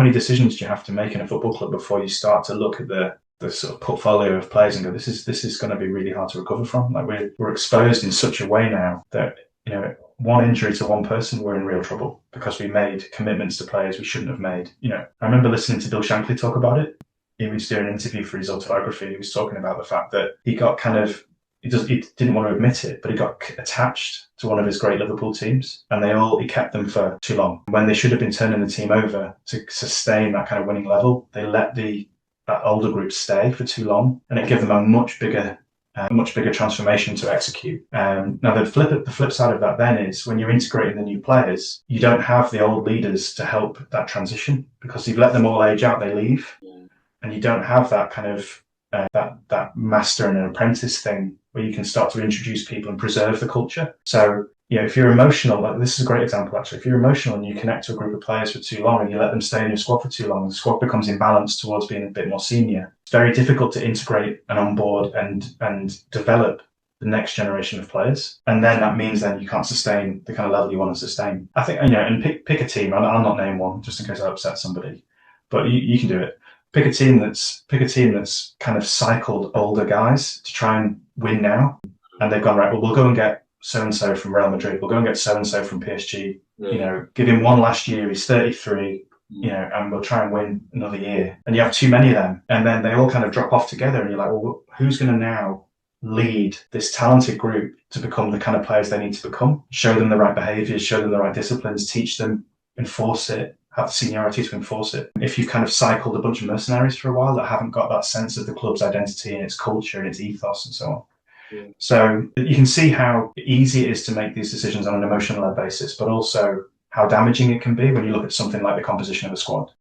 many decisions do you have to make in a football club before you start to look at the sort of portfolio of players and go, this is going to be really hard to recover from. Like we're exposed in such a way now that, you know, one injury to one person, we're in real trouble because we made commitments to players we shouldn't have made. You know, I remember listening to Bill Shankly talk about it. He was doing an interview for his autobiography. He was talking about the fact that he got kind of, he didn't want to admit it, but he got attached to one of his great Liverpool teams, and he kept them for too long. When they should have been turning the team over to sustain that kind of winning level, they let that older group stay for too long, and it gave them a much bigger transformation to execute. Now the flip side of that then is when you're integrating the new players, you don't have the old leaders to help that transition because you've let them all age out, they leave, and you don't have that kind of that master and an apprentice thing where you can start to introduce people and preserve the culture. So, you know, if you're emotional, like this is a great example actually, if you're emotional and you connect to a group of players for too long and you let them stay in your squad for too long, the squad becomes imbalanced towards being a bit more senior. It's very difficult to integrate and onboard and develop the next generation of players. And then that means then you can't sustain the kind of level you want to sustain. I think, you know, and pick a team, I'll not name one just in case I upset somebody, but you can do it. Pick a team that's kind of cycled older guys to try and win now. And they've gone, right, well, we'll go and get so-and-so from Real Madrid. We'll go and get so-and-so from PSG. You know, give him one last year. He's 33, you know, and we'll try and win another year. And you have too many of them. And then they all kind of drop off together. And you're like, well, who's going to now lead this talented group to become the kind of players they need to become? Show them the right behaviors, show them the right disciplines, teach them, enforce it, have the seniority to enforce it. If you've kind of cycled a bunch of mercenaries for a while that haven't got that sense of the club's identity and its culture and its ethos and so on. Yeah. So you can see how easy it is to make these decisions on an emotional basis, but also how damaging it can be when you look at something like the composition of a squad.